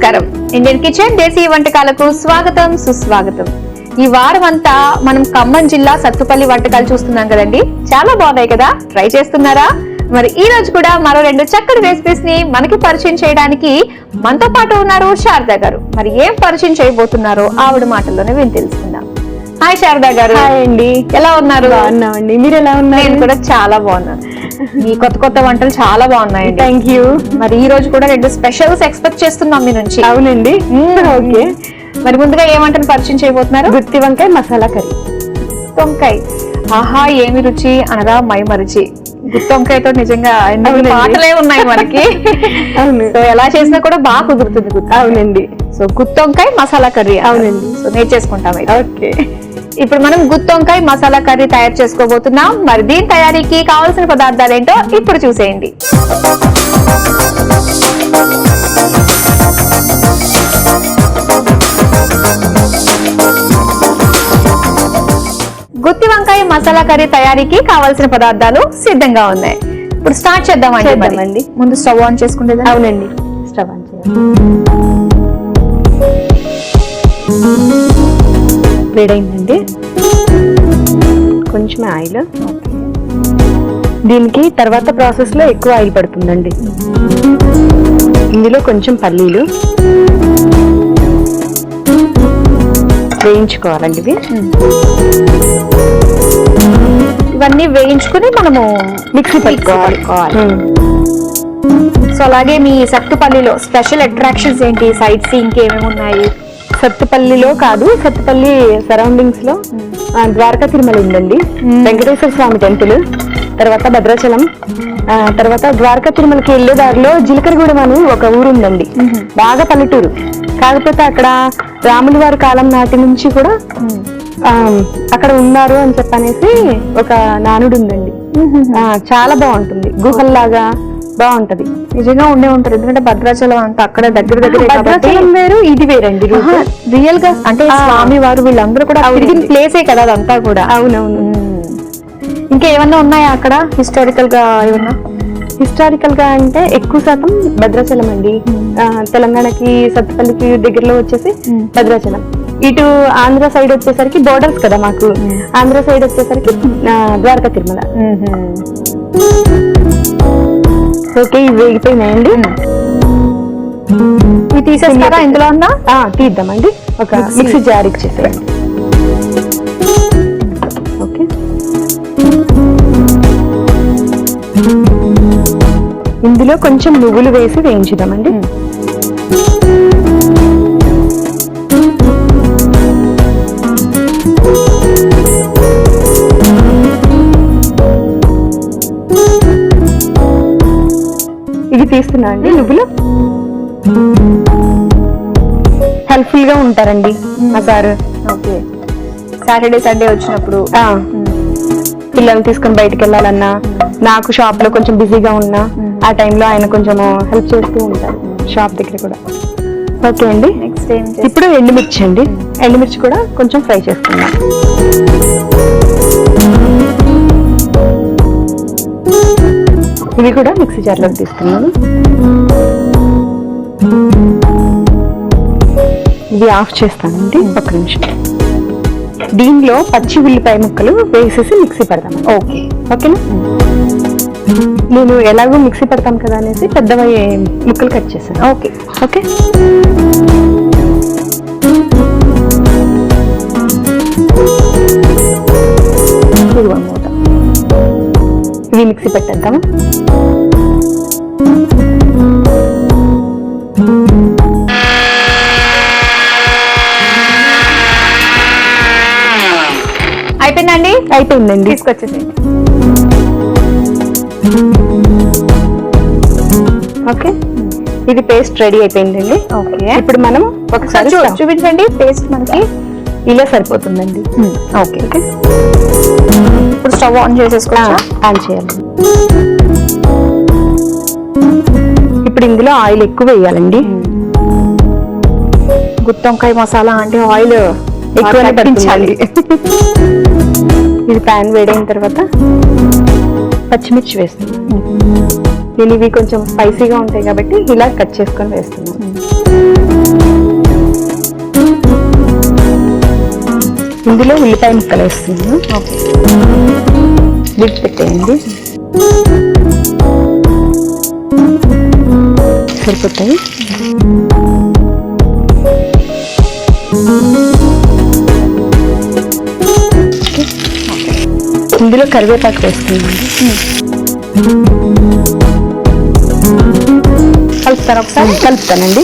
నమస్కారం. Indian kitchen దేశీయ వంటకాలకు స్వాగతం సుస్వాగతం. ఈ వారం అంతా మనం ఖమ్మం జిల్లా సత్తుపల్లి వంటకాలు చూస్తున్నాం కదండి. చాలా బాగున్నాయి కదా, ట్రై చేస్తున్నారా? మరి ఈ రోజు కూడా మరో 2 చక్కటి రెసిపీస్ ని మనకి పరిచయం చేయడానికి మనతో పాటు ఉన్నారు శారదా గారు. మరి ఏం పరిచయం చేయబోతున్నారో ఆవిడ మాటల్లోనే విని తెలుసుకుందాం. హాయ్ శారదా గారు. హాయ్ అండి, ఎలా ఉన్నారు? బాగున్నామండి, మీరు ఎలా ఉన్నారు? నేను కూడా చాలా బాగున్నాను. మీ కొత్త వంటలు చాలా బాగున్నాయండి. Thank you. మరి ఈ రోజు కూడా 2 స్పెషల్స్ ఎక్స్పెక్ట్ చేస్తున్నాం మీ నుంచి. అవునండి. ఓకే, మరి ముందుగా ఏ వంటను పరిచయం చేయబోతున్నారు? గుత్తి వంకాయ మసాలా కర్రీ. వంకాయ, ఆహా ఏమి రుచి అనగా మైమరిచి. గుత్తి వంకాయతో నిజంగా ఎన్ని పాటలే ఉన్నాయి మనకి. అవును, సో ఎలా చేసినా కూడా బాగా కుదురుతుంది గుత్తి. అవునండి. సో గుత్తి వంకాయ మసాలా కర్రీ. అవునండి. సో నేర్చేసుకుంటాం. ఓకే, ఇప్పుడు మనం గుత్తి వంకాయ మసాలా కర్రీ తయారు చేసుకోబోతున్నాం. మరి దీని తయారీకి కావాల్సిన పదార్థాలు ఏంటో ఇప్పుడు చూసేయండి. గుత్తి వంకాయ మసాలా కర్రీ తయారీకి కావాల్సిన పదార్థాలు సిద్ధంగా ఉన్నాయి. ఇప్పుడు స్టార్ట్ చేద్దామండి. ముందు స్టవ్ ఆన్ చేసుకుంటే. అవునండి, స్టవ్ ఆన్ చేయాలి. వేడైందండి, కొంచెం ఆయిల్. దీనికి తర్వాత ప్రాసెస్ లో ఎక్కువ ఆయిల్ పడుతుందండి. ఇందులో కొంచెం పల్లీలు వేయించుకోవాలండి. ఇవన్నీ వేయించుకుని మనము మిక్సీ పెట్టుకోవాలి. సో అలాగే మీ సత్తుపల్లిలో స్పెషల్ అట్రాక్షన్స్ ఏంటి, సైట్ సీయింగ్ ఏమేమి ఉన్నాయి? సత్తుపల్లిలో కాదు, సత్తుపల్లి సరౌండింగ్స్ లో ద్వారకా తిరుమల ఉందండి, వెంకటేశ్వర స్వామి టెంపుల్, తర్వాత భద్రాచలం, తర్వాత ద్వారకా తిరుమలకి వెళ్లే దారిలో జిలకరగూడెం అని ఒక ఊరు ఉందండి. బాగా పల్లెటూరు, కాకపోతే అక్కడ రాముల వారి కాలం నాటి నుంచి కూడా అక్కడ ఉన్నారు అని చెప్పనేసి ఒక నానుడు ఉందండి. చాలా బాగుంటుంది, గుహల్లాగా బాగుంటది. నిజంగా ఉండే ఉంటారు, ఎందుకంటే భద్రాచలం అంతా అక్కడ దగ్గర భద్రాచలం వేరు, ఇది వేరండి. రియల్ గా అంటే స్వామి వారు వీళ్ళందరూ కూడా ప్లేసే కదా అదంతా కూడా. అవునవును. ఇంకా ఏమన్నా ఉన్నాయా అక్కడ హిస్టారికల్ గా? ఏమన్నా హిస్టారికల్ గా అంటే ఎక్కువ శాతం భద్రాచలం అండి. తెలంగాణకి సత్తుపల్లికి దగ్గరలో వచ్చేసి భద్రాచలం. ఇటు ఆంధ్ర సైడ్ వచ్చేసరికి బోర్డర్స్ కదా మాకు, ఆంధ్ర సైడ్ వచ్చేసరికి ద్వారకా తిరుమల. ఓకే, ఇవి వేగిపోయినాయండి. ఇవి తీసేస్తారా? ఇందులో ఉందా? తీద్దామండి. ఒక మిక్సీ జార్ ఇచ్చేసేయండి. ఓకే, ఇందులో కొంచెం నువ్వులు వేసి వేయించుదామండి. ఇది తీస్తున్నా అండి. నువ్వులు హెల్ప్ఫుల్ గా ఉంటారండి మా సారు. ఓకే, సాటర్డే సండే వచ్చినప్పుడు పిల్లల్ని తీసుకొని బయటకు వెళ్ళాలన్నా, నాకు షాప్ లో కొంచెం బిజీగా ఉన్నా ఆ టైంలో ఆయన కొంచెం హెల్ప్ చేస్తూ ఉంటారు షాప్ దగ్గర కూడా. ఓకే అండి, నెక్స్ట్ ఇప్పుడు ఎండుమిర్చి అండి. ఎండుమిర్చి కూడా కొంచెం ఫ్రై చేసుకుందాం. ఇవి కూడా మిక్సీ జార్లో తీసుకున్నాను. ఇది ఆఫ్ చేస్తానండి, ఒక్క నిమిషం. దీనిలో పచ్చి ఉల్లిపాయ ముక్కలు వేసేసి మిక్సీ పెడతాను. ఓకే, ఓకేనా? నేను ఎలాగో మిక్సీ పెడతాను కదా అనేసి పెద్దవి ముక్కలు కట్ చేశాను. ఓకే ఓకే, ఇవి మిక్సీ పెట్టేద్దాము. అయిపోయిందండి, తీసుకొచ్చేసేయండి. ఓకే, ఇది పేస్ట్ రెడీ అయిపోయిందండి. ఓకే, ఇప్పుడు మనం ఒకసారి చూపించండి. పేస్ట్ మనకి ఇలా సరిపోతుందండి. ఓకే ఓకే, ఇప్పుడు స్టవ్ ఆన్ చేసేసుకోవచ్చా? ఆన్ చేయాలి. ఇప్పుడు ఇందులో ఆయిల్ ఎక్కువ వేయాలండి. గుత్తి వంకాయ మసాలా అంటే ఆయిల్ ఎక్కువనే పట్టించాలి. ఇది ప్యాన్ వేడైన తర్వాత పచ్చిమిర్చి వేస్తున్నాను. నేను ఇవి కొంచెం స్పైసీగా ఉంటాయి కాబట్టి ఇలా కట్ చేసుకొని వేస్తున్నాను. ఇందులో ఉల్లిపాయ ముక్కలు వేస్తున్నాను. ఓకే. లిడ్ పెట్టేయండి. సరిపోతాయి. ఇందులో కరివేపాకు వేస్తున్నాను. కలుపుతాను ఒకసారి. కలుపుతానండి.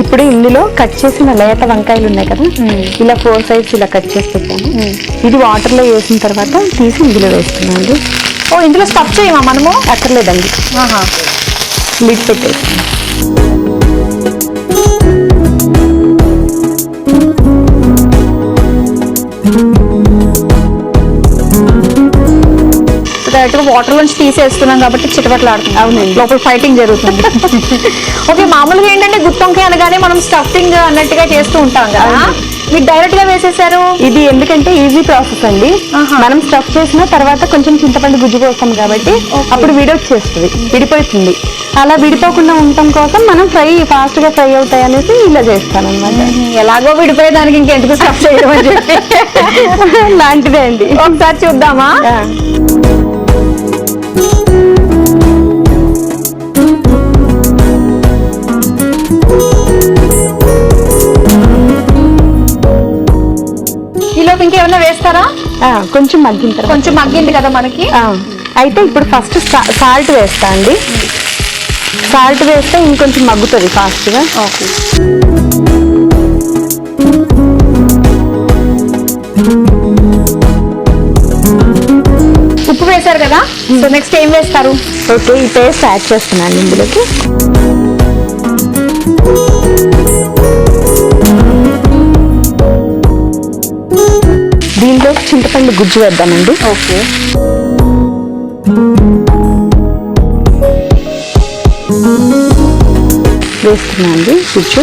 ఇప్పుడు ఇందులో కట్ చేసిన లేత వంకాయలు ఉన్నాయి కదా, ఇలా 4 సైడ్స్ ఇలా కట్ చేసి పెట్టాను. ఇది వాటర్ లో వేసిన తర్వాత తీసి ఇందులో వేస్తున్నాను. ఓ, ఇందులో స్టఫ్ చేయమా మనము? అక్కర్లేదండి. ఆహా. లిడ్ పెట్టేస్తాను. డైరెక్ట్ గా వాటర్ నుంచి తీసేస్తున్నాం కాబట్టి చిటపట్లు ఆడుతుంది. అవునండి. లోపల ఫైటింగ్ జరుగుతుంది. ఓకే, మామూలుగా ఏంటంటే గుత్తొంకాయ అనగానే మనం స్టఫింగ్ అన్నట్టుగా చేస్తూ ఉంటాం కదా, మీరు డైరెక్ట్ గా వేసేసారు. ఇది ఎందుకంటే ఈజీ ప్రాసెస్ అండి. మనం స్టఫ్ చేసిన తర్వాత కొంచెం చింతపండు గుజ్జు పోస్తాం కాబట్టి అప్పుడు విడొచ్చేస్తుంది, విడిపోతుంది. అలా విడిపోకుండా ఉండటం కోసం మనం ఫాస్ట్ గా ఫ్రై అవుతాయి అనేసి ఇలా చేస్తాను అనమాట. ఎలాగో విడిపోయేదానికి ఇంకెందుకు స్టఫ్ చేయడం అని చెప్పి లాంటిదే అండి. ఒకసారి చూద్దామా? ఈలోపు ఇంకేమన్నా వేస్తారా? కొంచెం మగ్గిన తర్వాత. కొంచెం మగ్గింది కదా మనకి. అయితే ఇప్పుడు ఫస్ట్ సాల్ట్ వేస్తా అండి. సాల్ట్ వేస్తే ఇంకొంచెం మగ్గుతుంది ఫాస్ట్ గా. ఓకే. ఉప్పు వేశారు కదా, సో నెక్స్ట్ ఏం వేస్తారు? ఓకే, ఈ పేస్ట్ యాడ్ చేస్తున్నాను ఇందులోకి. దీంట్లో చింతపండు గుజ్జు వేద్దామండి. ఓకే. వేస్తున్నా అండి గుజ్జు.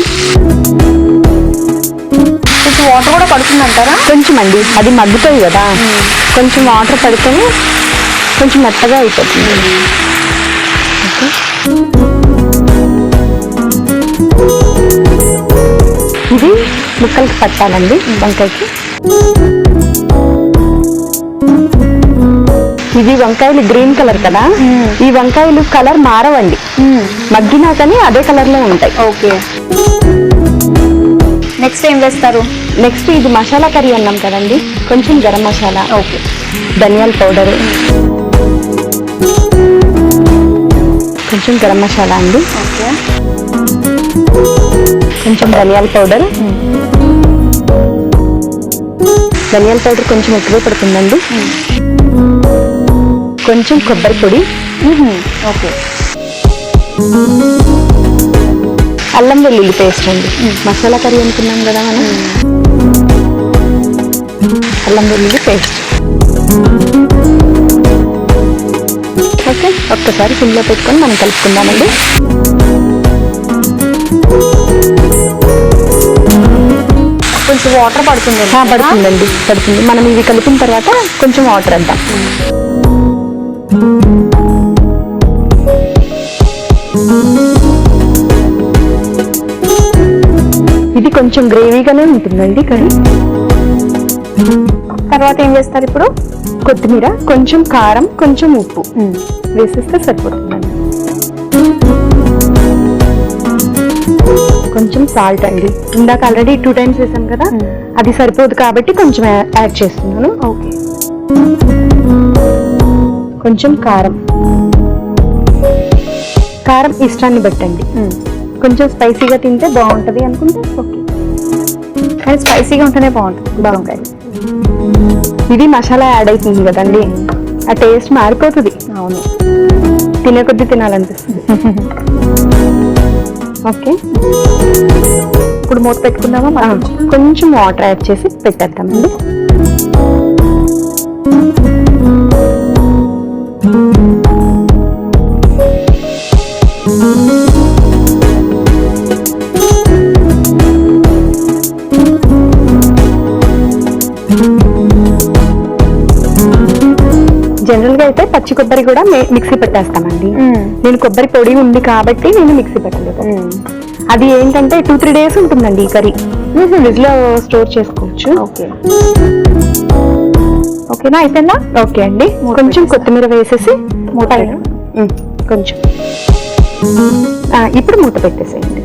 కొంచెం వాటర్ కూడా పడుతుందంటారా? కొంచెం అండి, అది మగ్గుతుంది కదా, కొంచెం వాటర్ పడితేనే కొంచెం మెత్తగా అయిపోతుంది. ఓకే. ఇది ముక్కలకి పట్టాలండి వంకాయకి. ఇది వంకాయలు గ్రీన్ కలర్ కదా, ఈ వంకాయలు కలర్ మారవండి, మగ్గినా కానీ అదే కలర్ లో ఉంటాయి. ఓకే. నెక్స్ట్ ఏం వేస్తారు? నెక్స్ట్ ఇది మసాలా కర్రీ అన్నాం కదండి, కొంచెం గరం మసాలా, ఓకే, ధనియాల పౌడర్, కొంచెం గరం మసాలా అండి, ఓకే, కొంచెం ధనియాల పౌడర్. ధనియాల పౌడర్ కొంచెం ఎక్కువే పడుతుందండి. కొంచెం కొబ్బరి పొడి. ఓకే. అల్లం వెల్లుల్లి పేస్ట్ అండి, మసాలా కర్రీ అనుకున్నాం కదా మనం. అల్లం వెల్లుల్లి పేస్ట్. ఓకే, ఒక్కసారి సిమ్లో పెట్టుకొని మనం కలుపుకుందామండి. కొంచెం వాటర్ పడుతుంది. పడుతుందండి, పడుతుంది. మనం ఇవి కలిపిన తర్వాత కొంచెం వాటర్ వేద్దాం. ఇది కొంచెం గ్రేవీగానే ఉంటుందండి కర్రీ. తర్వాత ఏం చేస్తారు ఇప్పుడు? కొత్తిమీర, కొంచెం కారం, కొంచెం ఉప్పు వేసేస్తే సరిపోతుందండి. కొంచెం సాల్ట్ అండి, ఇందాక ఆల్రెడీ 2 times వేసాం కదా, అది సరిపోదు కాబట్టి కొంచెం యాడ్ చేస్తున్నాను. ఓకే. కొంచెం కారం. కారం ఇష్టాన్ని బట్టండి, కొంచెం స్పైసీగా తింటే బాగుంటది అనుకుంటే ఓకే, కానీ స్పైసీగా ఉంటేనే బాగుంటుంది బాగుంటాయి. ఇది మసాలా యాడ్ అవుతుంది కదండి, ఆ టేస్ట్ మారిపోతుంది. అవును, తినే కొద్ది తినాలనిపిస్తుంది. ఓకే, ఇప్పుడు మూత పెట్టుకుందామా? కొంచెం వాటర్ యాడ్ చేసి పెట్టేద్దామండి. జనరల్ గా అయితే పచ్చి కొబ్బరి కూడా మిక్సీ పెట్టేస్తామండి. నేను కొబ్బరి పొడి ఉంది కాబట్టి నేను మిక్సీ పెట్టలేదు. అది ఏంటంటే 2-3 days ఉంటుందండి ఈ కర్రీ. ఫ్రిడ్జ్ లో స్టోర్ ఉంటుందండి ఈ కర్రీ. ఫ్రిడ్జ్ లో స్టోర్ చేసుకోవచ్చు. ఓకే, ఓకేనా, అయిపోయిందా? ఓకే అండి, కొంచెం కొత్తిమీర వేసేసి మూత కొంచెం ఇప్పుడు మూత పెట్టేసేయండి.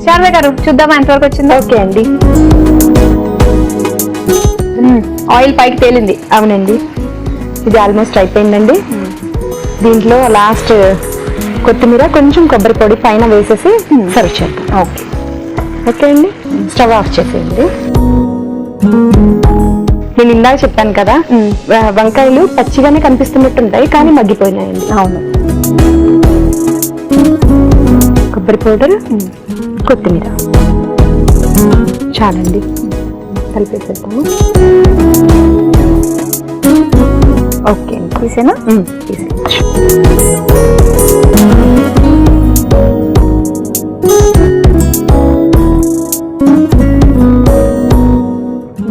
శారద గారు చూద్దామా ఎంతవరకు వచ్చిందో? ఓకే అండి, ఆయిల్ పైకి తేలింది. అవునండి, ఇది ఆల్మోస్ట్ అయిపోయిందండి. దీంట్లో లాస్ట్ కొత్తిమీర కొంచెం కొబ్బరి పొడి పైన వేసేసి సర్వ్ చేద్దాం. ఓకే, ఓకే అండి, స్టవ్ ఆఫ్ చేసేయండి. నేను ఇందాక చెప్పాను కదా, వంకాయలు పచ్చిగానే కనిపిస్తున్నట్టుంటాయి కానీ మగ్గిపోయినాయండి. అవును. కొబ్బరి పౌడర్, కొత్తిమీర చాలండి, కలిపేసేద్దాము. ఓకే అండి, తీసేనా? తీసేయచ్చు.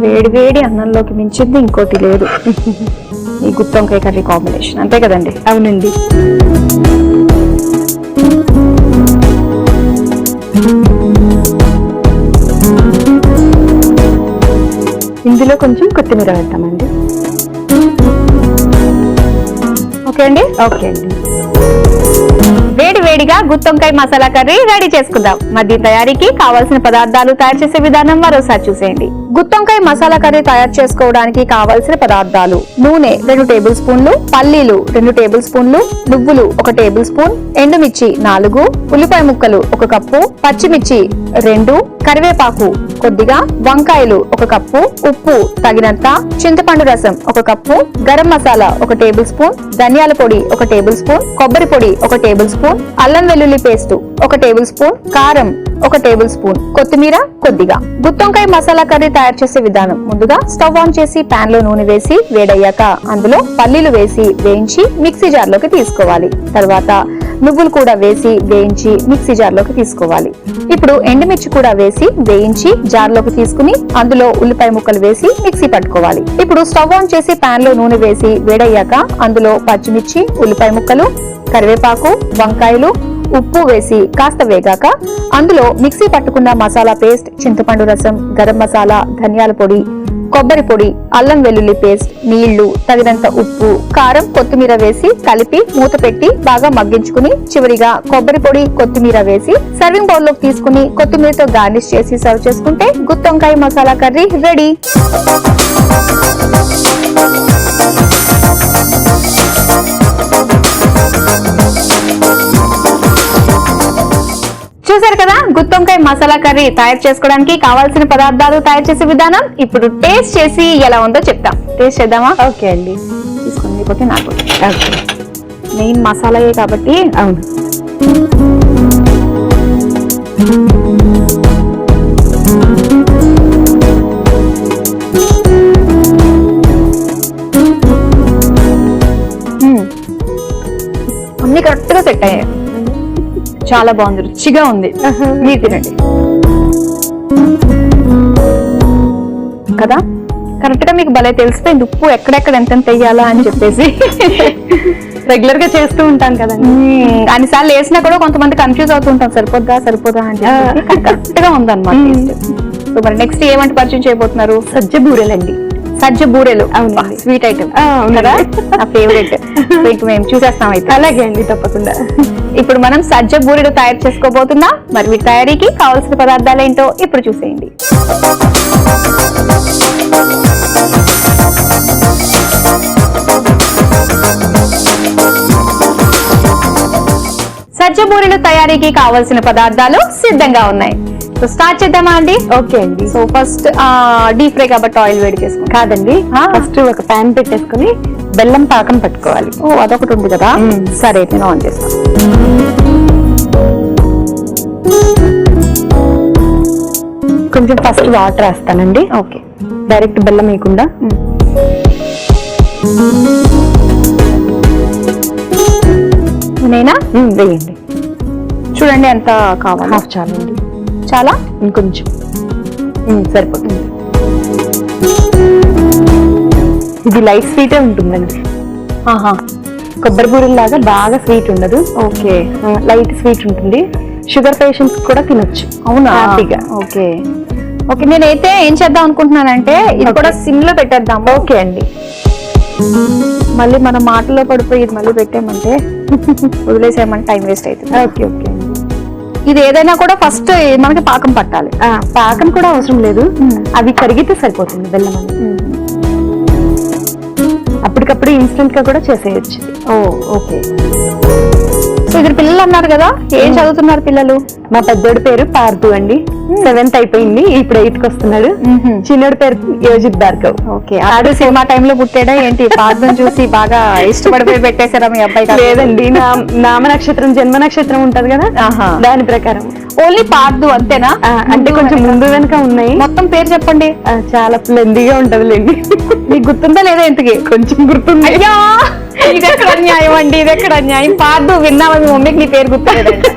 వేడి వేడి అన్నంలోకి మించింది ఇంకోటి లేదు ఈ గుత్తి వంకాయ కర్రీ కాంబినేషన్, అంతే కదండి? అవునండి, ఇందులో కొంచెం కొత్తిమీర వేద్దామండి. ఓకే అండి. ఓకే అండి, వేడి వేడిగా గుత్తి వంకాయ మసాలా కర్రీ రెడీ చేసుకుందాం. మరి దీని తయారీకి కావాల్సిన పదార్థాలు, తయారు చేసే విధానం మరోసారి చూసేయండి. గుత్తి వంకాయ మసాలా కర్రీ తయారు చేసుకోవడానికి కావాల్సిన పదార్థాలు: నూనె 2 టేబుల్ స్పూన్లు, పల్లీలు 2 టేబుల్ స్పూన్లు, నువ్వులు 1 టేబుల్ స్పూన్, ఎండుమిర్చి 4, ఉల్లిపాయ ముక్కలు 1 కప్పు, పచ్చిమిర్చి 2, కరివేపాకు కొద్దిగా, వంకాయలు 1 కప్పు, ఉప్పు తగినంత, చింతపండు రసం 1 cup, garam masala 1 table spoon, ధనియాల పొడి 1 టేబుల్ స్పూన్, కొబ్బరి పొడి 1 టేబుల్ స్పూన్, అల్లం వెల్లుల్లి పేస్ట్ 1 టేబుల్ స్పూన్, కారం 1 టేబుల్ స్పూన్, కొత్తిమీర కొద్దిగా. గుత్తి వంకాయ మసాలా కర్రీ తయారు చేసే విధానం: ముందుగా స్టవ్ ఆన్ చేసి పాన్ లో నూనె వేసి వేడయ్యాక అందులో పల్లీలు వేసి వేయించి మిక్సీ జార్ లోకి తీసుకోవాలి. తర్వాత నువ్వులు కూడా వేసి వేయించి మిక్సీ జార్ లోకి తీసుకోవాలి. ఇప్పుడు ఎండుమిర్చి కూడా వేసి వేయించి జార్ లోకి తీసుకుని అందులో ఉల్లిపాయ ముక్కలు వేసి మిక్సీ పట్టుకోవాలి. ఇప్పుడు స్టవ్ ఆన్ చేసి పాన్ లో నూనె వేసి వేడయ్యాక అందులో పచ్చిమిర్చి, ఉల్లిపాయ ముక్కలు, కరివేపాకు, వంకాయలు, ఉప్పు వేసి కాస్త వేగాక అందులో మిక్సీ పట్టుకున్న మసాలా పేస్ట్, చింతపండు రసం, గరం మసాలా, ధనియాల పొడి, కొబ్బరి పొడి, అల్లం వెల్లుల్లి పేస్ట్, నీళ్లు, తగినంత ఉప్పు, కారం, కొత్తిమీర వేసి కలిపి మూత పెట్టి బాగా మగ్గించుకుని చివరిగా కొబ్బరి పొడి, కొత్తిమీర వేసి సర్వింగ్ బౌల్ లోకి తీసుకుని కొత్తిమీరతో గార్నిష్ చేసి సర్వ్ చేసుకుంటే గుత్తి వంకాయ మసాలా కర్రీ రెడీ. చూసారు కదా గుత్తి వంకాయ మసాలా కర్రీ తయారు చేసుకోవడానికి కావాల్సిన పదార్థాలు, తయారు చేసే విధానం. ఇప్పుడు టేస్ట్ చేసి ఎలా ఉందో చెప్తాం. టేస్ట్ చేద్దామా? ఓకే అండి, తీసుకోండి. ఓకే, నాకు ఓకే, మెయిన్ మసాలాయే కాబట్టి. అవును, అన్ని కరెక్ట్ గా సెట్ అయ్యాయి. చాలా బాగుంది, రుచిగా ఉంది. మీరు తినండి కదా, కరెక్ట్ గా మీకు భలే తెలిసిపోయింది ఉప్పు ఎక్కడెక్కడ ఎంత వేయాలా అని చెప్పేసి. రెగ్యులర్ గా చేస్తూ ఉంటాం కదండి. అన్నిసార్లు వేసినా కూడా కొంతమంది కన్ఫ్యూజ్ అవుతుంటాం, సరిపోదా అని. కరెక్ట్ గా ఉందన్నమాట. సో మరి నెక్స్ట్ ఏమంటే పరిచయం చేయబోతున్నారు? సజ్జ బూరెలండి. సజ్జ బూరెలు, అవునండి, స్వీట్ ఐటమ్ కదా, నా ఫేవరెట్. మేము చూసేస్తాం అయితే. అలాగే అండి, తప్పకుండా. ఇప్పుడు మనం సజ్జ బూరెలు తయారు చేసుకోబోతున్నాం. మరి వీటి తయారీకి కావాల్సిన పదార్థాలు ఏంటో ఇప్పుడు చూసేయండి. సజ్జ బూరెలు తయారీకి కావాల్సిన పదార్థాలు సిద్ధంగా ఉన్నాయి. సో స్టార్ట్ చేద్దామా అండి? ఓకే అండి. సో ఫస్ట్ డీప్ ఫ్రై కాబట్టి ఆయిల్ వేడి చేసుకుంటాం. కాదండి, ఫస్ట్ ఒక ప్యాన్ పెట్టేసుకుని బెల్లం పాకం పట్టుకోవాలి. ఓ, అదొకటి ఉంది కదా. సరే, నేను ఆన్ చేస్తాను. కొంచెం ఫస్ట్ వాటర్ వేస్తానండి. ఓకే, డైరెక్ట్ బెల్లం వేయకుండా. నేనా? వేయండి. చూడండి ఎంత కావాలి. హాఫ్ చాలండి. చాలా? ఇంకొంచెం సరిపోతుంది. ఇది లైట్ స్వీటే ఉంటుందండి. ఆహా, కొబ్బరి బూరెల లాగా బాగా స్వీట్ ఉండదు. ఓకే, లైట్ స్వీట్ ఉంటుంది. షుగర్ పేషెంట్స్ కూడా తినొచ్చు. అవునా? హ్యాపీగా. ఓకే ఓకే, నేనైతే ఏం చేద్దాం అనుకుంటున్నానంటే ఇది కూడా సిమ్ లో పెట్టేద్దాం. ఓకే అండి. మళ్ళీ మన మాటలో పడిపోయి ఇది మళ్ళీ పెట్టామంటే వదిలేసేయమంటే టైం వేస్ట్ అవుతుంది. ఓకే ఓకే అండి. ఇది ఏదైనా కూడా ఫస్ట్ మనకి పాకం పట్టాలి. పాకం కూడా అవసరం లేదు, అవి కరిగితే సరిపోతుంది బెల్లం అనేది. అప్పటికప్పుడు ఇన్స్టెంట్ గా కూడా చేసేయచ్చు. ఓకే. సో ఇద్దరు పిల్లలు అన్నారు కదా, ఏం చదువుతున్నారు పిల్లలు? మా పెద్దోడి పేరు పార్థు అండి, 7th అయిపోయింది, ఇప్పుడు 8th కి వస్తున్నాడు. చిన్నోడి పేరు యోజిత్ భార్గవ్. ఓకే, ఆడు సినిమా టైంలో పుట్టాడా ఏంటి? పార్థం చూసి బాగా ఇష్టపడిపోయి పెట్టేశారా మీ అబ్బాయి? లేదండి, నామ నక్షత్రం జన్మ నక్షత్రం ఉంటది కదా, దాని ప్రకారం. ఓన్లీ పార్థు అంతేనా? అంటే కొంచెం ముందు వెనక ఉన్నాయి. మొత్తం పేరు చెప్పండి. చాలా లెందీగా ఉంటదిలేండి. మీకు గుర్తుందా లేదా? ఇంతకి కొంచెం గుర్తుంది. అయ్యా, ఇది ఎక్కడ అన్యాయం అండి, ఇది ఎక్కడ అన్యాయం? పార్థు విన్నావా? మీ మమ్మీకి నీ పేరు గుర్తులేదండి.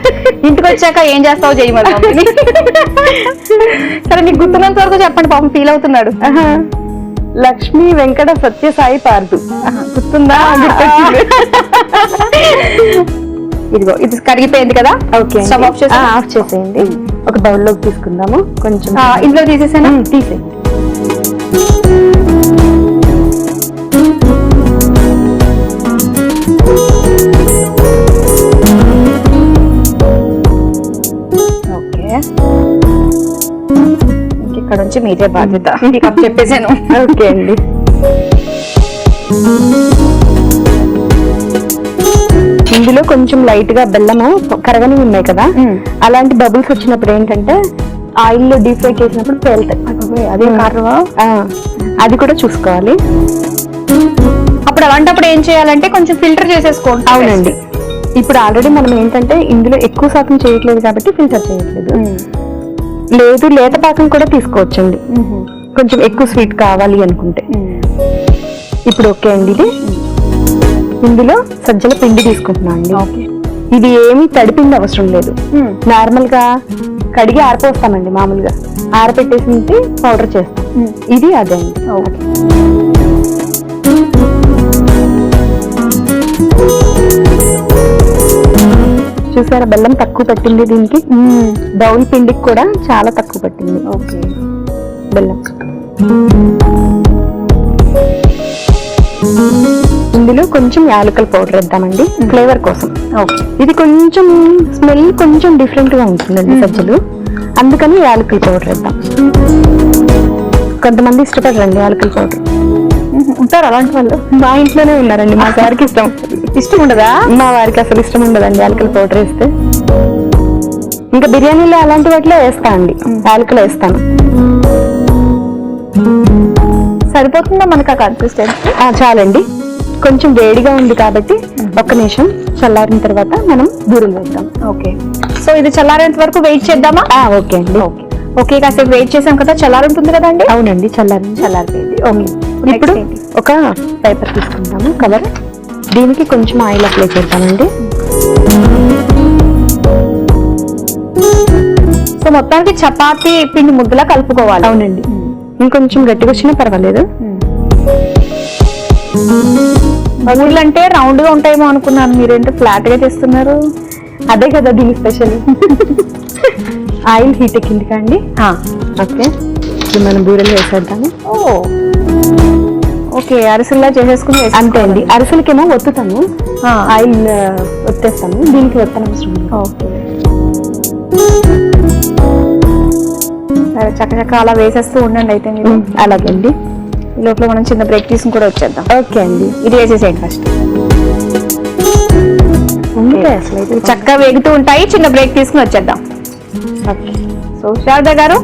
ఇంటికి వచ్చాక ఏం చేస్తావో చేయమని మమ్మీని. సరే, మీకు గుర్తున్నంత వరకు చెప్పండి, పాపం ఫీల్ అవుతున్నాడు. లక్ష్మీ వెంకట సత్యసాయి పార్థు. గుర్తుందా? ఇదిగో, ఇది కరిగిపోయింది కదా. ఓకే, స్టవ్ ఆఫ్ చేసేయండి. ఒక బౌల్లోకి తీసుకుందాము. కొంచెం ఇందులో తీసేసాను. తీసేయండి. ఓకే, ఇక్కడ నుంచి మీదే బాధ్యత. మీకు చెప్పేసాను. ఓకే అండి. ఇందులో కొంచెం లైట్ గా బెల్లము కరగని ఉన్నాయి కదా, అలాంటి బబుల్స్ వచ్చినప్పుడు ఏంటంటే ఆయిల్ లో డీప్ ఫ్రై చేసినప్పుడు పేలుతాయి. అదే కారణమా? అది కూడా చూసుకోవాలి. అప్పుడు అలాంటప్పుడు ఏం చేయాలంటే కొంచెం ఫిల్టర్ చేసేసుకోండి. అవునండి, ఇప్పుడు ఆల్రెడీ మనం ఏంటంటే ఇందులో ఎక్కువ శాతం చేయట్లేదు కాబట్టి ఫిల్టర్ చేయట్లేదు. లేదు, లేత పాకం కూడా తీసుకోవచ్చండి, కొంచెం ఎక్కువ స్వీట్ కావాలి అనుకుంటే. ఇప్పుడు ఓకే అండి. ఇది ఇందులో సజ్జల పిండి తీసుకుంటున్నా అండి. ఇది ఏమీ తడిపిండి అవసరం లేదు, నార్మల్ గా కడిగి ఆరిపోస్తామండి. మామూలుగా ఆరపెట్టేసి పౌడర్ చేస్తాం. ఇది అదే అండి. చూసారా, బెల్లం తక్కువ పట్టింది దీనికి. బౌల్ పిండికి కూడా చాలా తక్కువ పట్టింది. ఓకే, బెల్లం. ఇందులో కొంచెం యాలకుల పౌడర్ వేద్దామండి, ఫ్లేవర్ కోసం. ఇది కొంచెం స్మెల్ కొంచెం డిఫరెంట్ గా ఉంటుందండి సజ్జలు, అందుకని యాలకుల పౌడర్ వేద్దాం. కొంతమంది ఇష్టపడరండి యాలకుల పౌడర్. ఉంటారు అలాంటి వాళ్ళు. మా ఇంట్లోనే ఉన్నారండి. మా సార్కి ఇష్టం ఉండదా? మా వారికి అసలు ఇష్టం ఉండదండి యాలకుల పౌడర్ వేస్తే. ఇంకా బిర్యానీలో అలాంటి వాటిలో వేస్తా అండి, యాలకులు వేస్తాను. సరిపోతుందా మనకు ఆ కన్సిస్టెన్సీ? చాలండి. కొంచెం వేడిగా ఉంది కాబట్టి ఒక్క నిమిషం చల్లారిన తర్వాత మనం బూరెలు వేద్దాం. ఓకే, సో ఇది చల్లారేంత వరకు వెయిట్ చేద్దామా? ఓకే అండి. ఓకే, కాసేపు వెయిట్ చేసాం కదా, చల్లారి ఉంటుంది కదండి. అవునండి, చల్లారిపోయింది. ఓకే, ఇప్పుడు ఒక పేపర్ తీసుకుంటాము, కవర్. దీనికి కొంచెం ఆయిల్ అప్లై చేద్దామండి. సో మొత్తానికి చపాతీ పిండి ముద్దలా కలుపుకోవాలి. అవునండి, ఇంకొంచెం గట్టిగా వచ్చినా పర్వాలేదు. బూరెలు అంటే రౌండ్ గా ఉంటాయేమో అనుకున్నాను, మీరేంటో ఫ్లాట్ గా చేస్తున్నారు. అదే కదా దీని స్పెషల్. ఆయిల్ హీట్ ఎక్కింది కాండి. ఓకే, ఇప్పుడు మనం బూరెలు వేసేద్దాము. ఓకే, అరిసెల్లా చేసేసుకుని అంతే అండి. అరిసెలకేమో ఒత్తుతాను, ఆయిల్ ఒత్తేస్తాను, దీనికి ఒత్తన అవసరం. ఓకే, సరే, చక్కచక్క అలా వేసేస్తూ ఉండండి అయితే మీరు. అలాగే అండి. ఈ లోపల మనం చిన్న బ్రేక్ తీసుకుని కూడా వచ్చేద్దాం. ఓకే అండి, ఇది వేసేసేయండి ఫస్ట్. అసలు అయితే చక్కగా వేగుతూ ఉంటాయి, చిన్న బ్రేక్ తీసుకుని వచ్చేద్దాం. ఓకే, సో శారదా గారు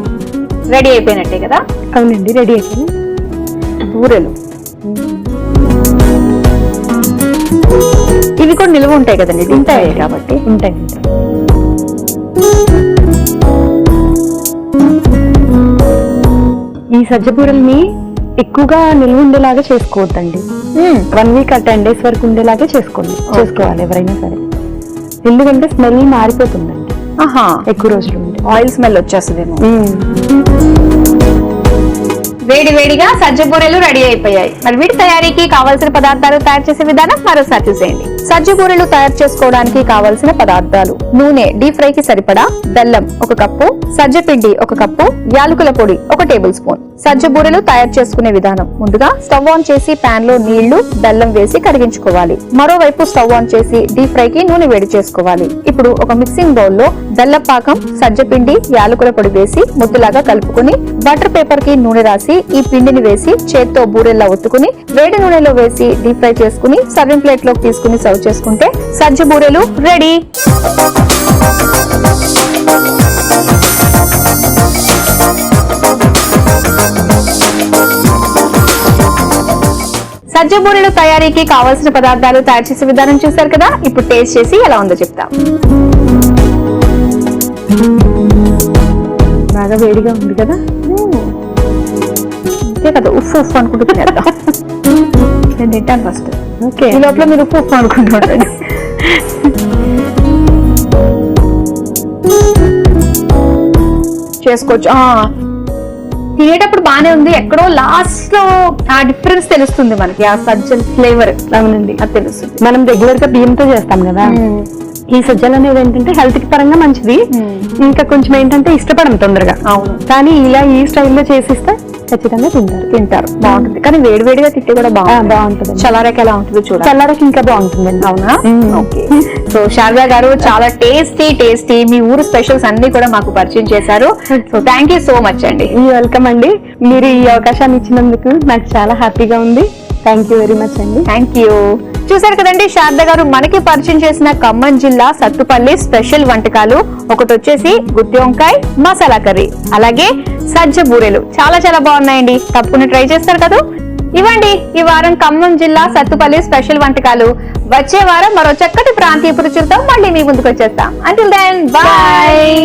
రెడీ అయిపోయినట్టే కదా? అవునండి, రెడీ అయిపోయింది. బూరెలు ఇవి కూడా నిల్వ ఉంటాయి కదండి? ఉంటాయి కాబట్టి. ఉంటాయి. ఈ సజ్జ బూరెల్ని ఎక్కువగా నిల్వ ఉండేలాగా చేసుకోవద్దండి. 1 వీక్ 10 days వరకు ఉండేలాగే చేసుకోవాలి ఎవరైనా సరే, ఎందుకంటే స్మెల్ మారిపోతుందండి ఎక్కువ రోజులు ఉంటే. ఆయిల్ స్మెల్ వచ్చేస్తుందేమో. వేడి వేడిగా సజ్జ బూరెలు రెడీ అయిపోయాయి. మరి వీటి తయారీకి కావాల్సిన పదార్థాలు తయారు చేసే విధానం మరోసారి చూసేయండి. సజ్జ బూరెలు తయారు చేసుకోవడానికి కావలసిన పదార్థాలు: నూనె డీప్ ఫ్రై కి సరిపడా, బెల్లం 1 కప్పు, సజ్జ పిండి 1 కప్పు, యాలకుల పొడి 1 టేబుల్ స్పూన్. సజ్జ బూరెలు తయారు చేసుకునే విధానం: ముందుగా స్టవ్ ఆన్ చేసి పాన్ లో నీళ్లు, బెల్లం వేసి కరిగించుకోవాలి. మరోవైపు స్టవ్ ఆన్ చేసి డీప్ ఫ్రై కి నూనె వేడి చేసుకోవాలి. ఇప్పుడు ఒక మిక్సింగ్ బౌల్ లో బెల్లం పాకం, సజ్జ పిండి, యాలకుల పొడి వేసి ముద్దలాగా కలుపుకుని బటర్ పేపర్ కి నూనె రాసి ఈ పిండిని వేసి చేత్తో బూరెల్లా ఒత్తుకుని వేడి నూనెలో వేసి డీప్ ఫ్రై చేసుకుని సర్వింగ్ ప్లేట్ లోకి తీసుకుని సర్వ్ చేసుకుంటే సజ్జ బూరెలు రెడీ. సజ్జ బూరెలు తయారీకి కావాల్సిన పదార్థాలు, తయారు చేసే విధానం చూసారు కదా. ఇప్పుడు టేస్ట్ చేసి ఎలా ఉందో చెప్తాం. బాగా వేడిగా ఉంది కదా. అంతే కదా, ఉఫ్ ఉఫ్ అనుకుంటూ తినేద్దాం. నేను తింటాను ఫస్ట్. ఓకే, ఈ లోపల మీరు ఉఫ్ ఉఫ్ అనుకుంటున్నారు. చేసుకోవచ్చు. తినేటప్పుడు బానే ఉంది, ఎక్కడో లాస్ట్ లో ఆ డిఫరెన్స్ తెలుస్తుంది మనకి, ఆ సజ్జల ఫ్లేవర్. అవునండి, అది తెలుస్తుంది. మనం రెగ్యులర్ గా బియ్యంతో చేస్తాం కదా. ఈ సజ్జలు అనేది ఏంటంటే హెల్త్ కి పరంగా మంచిది. ఇంకా కొంచెం ఏంటంటే ఇష్టపడం తొందరగా. అవును, కానీ ఇలా ఈ స్టైల్లో చేసిస్తే ఖచ్చితంగా తింటారు. బాగుంటుంది. కానీ వేడివేడిగా తింటే కూడా బాగుంటుంది. చల్లారకి ఎలా ఉంటుందో చూడాలి. చల్లారకి ఇంకా బాగుంటుందండి. అవునా? ఓకే. సో శారదా గారు చాలా టేస్టీ మీ ఊరు స్పెషల్స్ అన్ని కూడా మాకు పరిచయం చేశారు. So thank you so much అండి. వెల్కమ్ అండి. మీరు ఈ అవకాశాన్ని ఇచ్చినందుకు నాకు చాలా హ్యాపీగా ఉంది. థ్యాంక్ యూ వెరీ మచ్ అండి. Thank you. చూసారు కదండి, శారదా గారు మనకి పరిచయం చేసిన ఖమ్మం జిల్లా సత్తుపల్లి స్పెషల్ వంటకాలు. ఒకటి వచ్చేసి గుత్తి వంకాయ మసాలా కర్రీ, అలాగే సజ్జ బూరెలు. చాలా బాగున్నాయండి. తప్పకుండా ట్రై చేస్తారు కదా. ఇవ్వండి ఈ వారం ఖమ్మం జిల్లా సత్తుపల్లి స్పెషల్ వంటకాలు. వచ్చే వారం మరో చక్కటి ప్రాంతీయ రుచులతో మళ్ళీ మీ ముందుకు వచ్చేస్తాం. Until then, bye.